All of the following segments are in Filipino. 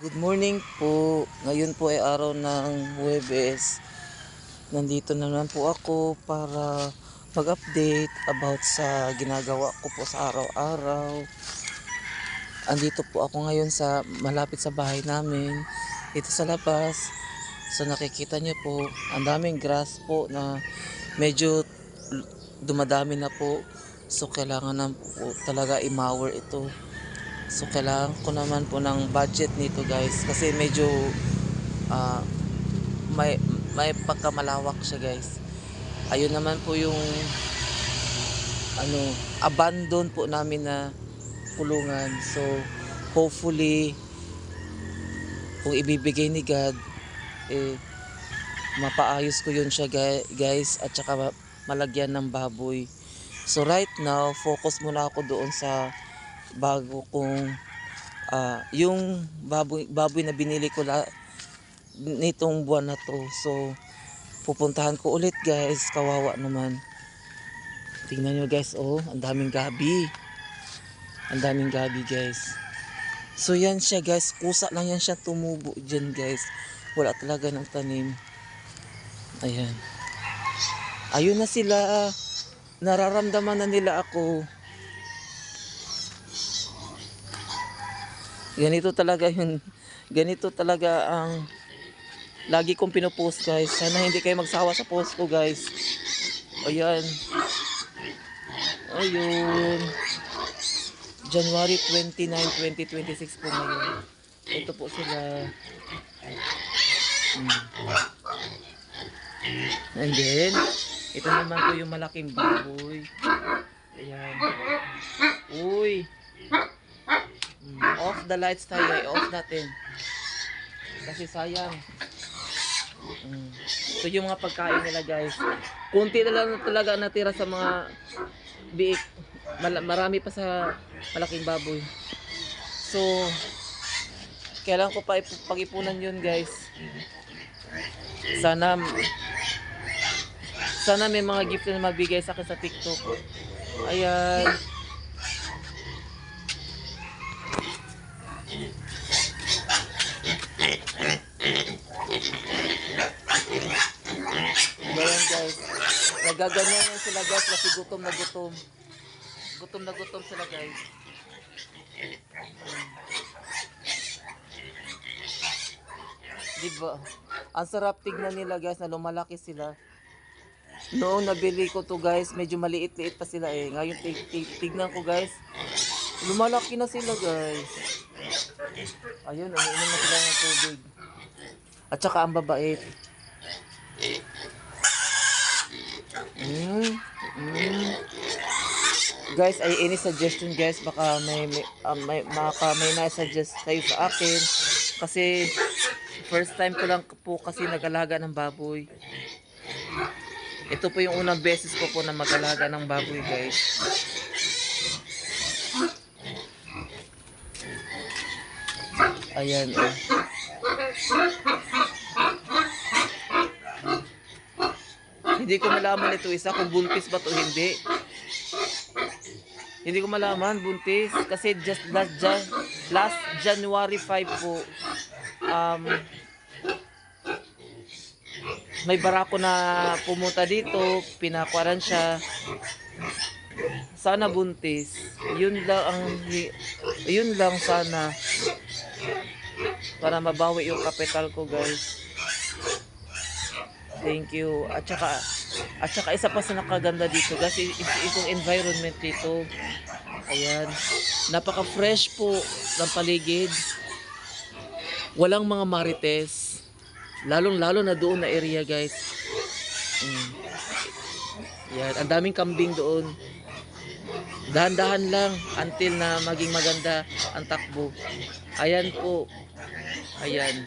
Good morning po. Ngayon po ay araw ng Huwebes. Nandito na naman po ako para mag-update about sa ginagawa ko po sa araw-araw. Andito po ako ngayon sa malapit sa bahay namin. Dito sa labas. So nakikita niyo po, ang daming grass po na medyo dumadami na po. So kailangan na po talaga i-mower ito. So kailangan ko naman po ng budget nito guys kasi medyo ah, may pagkamalawak siya guys. Ayun naman po yung ano, abandon po namin na kulungan. So hopefully kung ibibigay ni God eh mapaayos ko yun siya guys, at saka malagyan ng baboy. So right now focus muna ako doon sa bago kong yung baboy na binili ko nitong buwan na to. So pupuntahan ko ulit guys, kawawa naman. Tingnan nyo guys, oh, ang daming gabi. Ang daming gabi guys. So yan siya guys, kusa lang yan siya tumubo dyan guys. Wala talaga ng tanim. Ayan. Ayun na sila. Nararamdaman na nila ako. Ganito talaga ang lagi kong pinupost guys. Sana hindi kayo magsawa sa post ko guys. Ayan. Ayun. January 29, 2026 po ngayon. Ito po sila. And then, ito naman po yung malaking baboy. Ayan. Uy. Off the lights tayo. Off natin. Kasi sayang. Ito yung mga pagkain nila guys. Kunti na lang talaga natira sa mga biik. Marami pa sa malaking baboy. So kailangan ko pa pag-ipunan yun guys. Sana may mga gift na mabigay sa akin sa TikTok. Ayan. Ayan guys. Nagaganyan yan sila guys kasi gutom na gutom. Gutom na gutom sila guys. Diba? Ang sarap tignan nila guys na lumalaki sila. Noong nabili ko to guys, medyo maliit-liit pa sila eh. Ngayon tignan ko guys, lumalaki na sila guys. Ayun, umiinom na sila ng tubig. At saka ang babait. Guys, ay any suggestion guys, baka may na-suggest kayo sa akin kasi first time ko lang po kasi nag-alaga ng baboy. Ito po yung unang beses ko po na mag-alaga ng baboy guys. Ayan oh. Hindi ko malaman ito isa kung buntis ba to hindi. Hindi ko malaman buntis kasi just last January 5 po may barako na pumunta dito, pinakwaran siya. Sana buntis. Yun lang sana para mabawi yung kapital ko guys. Thank you. At saka isa pa sa nakaganda dito kasi itong environment dito. Ayan. Napaka-fresh po ng paligid. Walang mga marites. Lalong-lalo na doon na area, guys. Ayan. Ang daming kambing doon. Dahan-dahan lang until na maging maganda ang takbo. Ayan po. Ayan.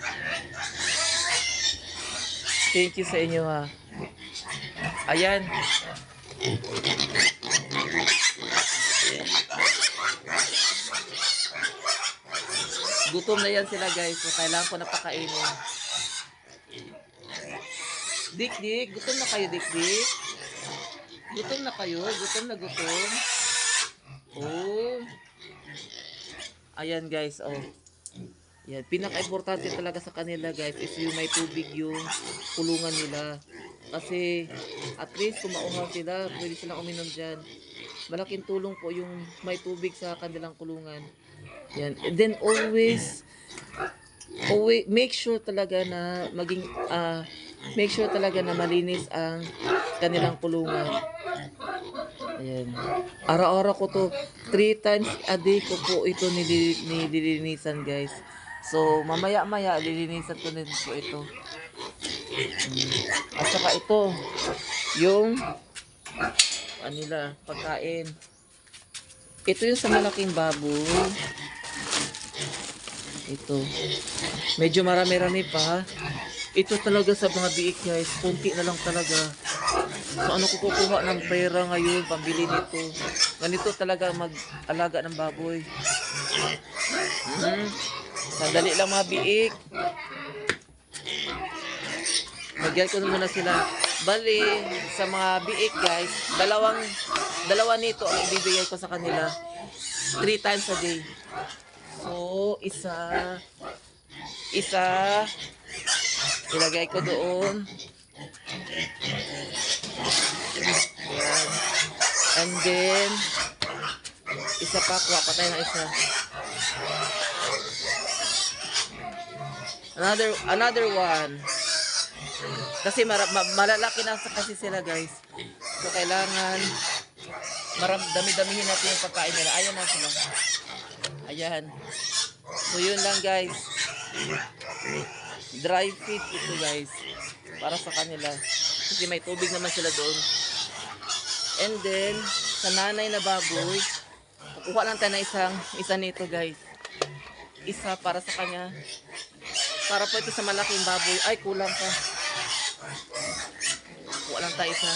Thank you sa inyo ha. Ayan. Gutom na yan sila guys. So, kailangan ko na pakainin. Dik, gutom na kayo, Dik. Gutom na kayo? Gutom na gutom? Oh. Ayan guys, oh. Yan, pinaka-importante talaga sa kanila guys is yung may tubig yung kulungan nila. Kasi at least kung mauhaw sila, pwede silang uminom dyan. Malaking tulong po yung may tubig sa kanilang kulungan. Yan. And then always make sure talaga na make sure talaga na malinis ang kanilang kulungan. Ayan. Araw-araw ko to 3 times a day ko po ito nililinisan guys. So mamaya-maya lilinisan ko din po ito. At saka ito yung pagkain. Ito yung sa malaking baboy. Ito. Medyo marami-rami pa. Ito talaga sa mga biik guys. Kunti na lang talaga. So ano ko kukuha ng pera ngayon pambili nito. Ganito talaga mag-alaga ng baboy. Sandali lang mga biik. Nagyan ko muna sila. Bali, sa mga biik guys, dalawa nito ang ibibigay ko sa kanila. 3 times a day. So, isa, ilagay ko doon. Ayan. And then, isa pa, kuha pa tayo ng isa. Another one. Kasi malalaki na kasi sila guys. So, kailangan dami-damihin natin yung pagkain nila. Ayan na sila. Ayan. So, yun lang guys. Dry feed ito guys. Para sa kanila. Kasi may tubig naman sila doon. And then, sa nanay na baboy, kukuha lang tayo ng isa nito guys. Isa para sa kanya. Para po ito sa malaking baboy. Ay, kulang pa. Kuha lang tayo isa.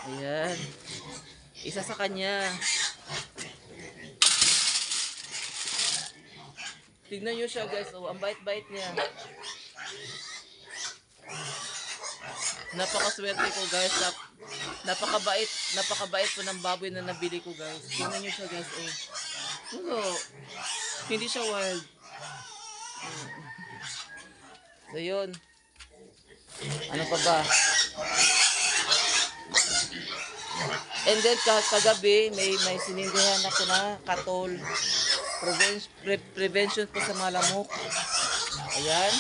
Ayan. Isa sa kanya. Tignan nyo siya guys. Oh, ang bait-bait niya. Napakaswerte ko guys. Napakabait po ng baboy na nabili ko guys. Tignan nyo siya guys. Oh. Hindi siya wild. So yun. Ano pa ba? And then kagabi may sinindihan ako na katol. Prevention po sa mga lamok. Ayan.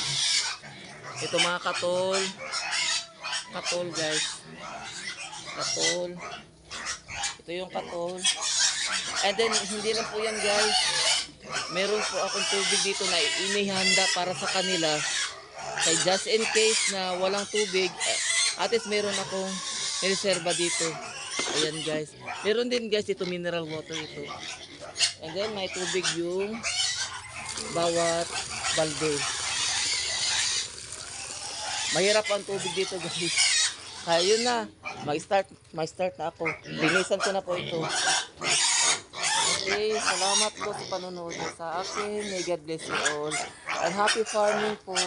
Ito mga katol. Katol guys. Katol. Ito yung katol. And then hindi lang po yan guys. Meron po akong tubig dito na inihanda para sa kanila. Kaya just in case na walang tubig, at least meron akong reserva dito. Ayan guys. Meron din guys ito mineral water ito. And then may tubig yung bawat balde. Mahirap ang tubig dito guys. Kaya yun na. Mag-start na ako. Linisan ko na po ito. Okay, salamat po sa panonood sa akin. May God bless you all. And happy farming po.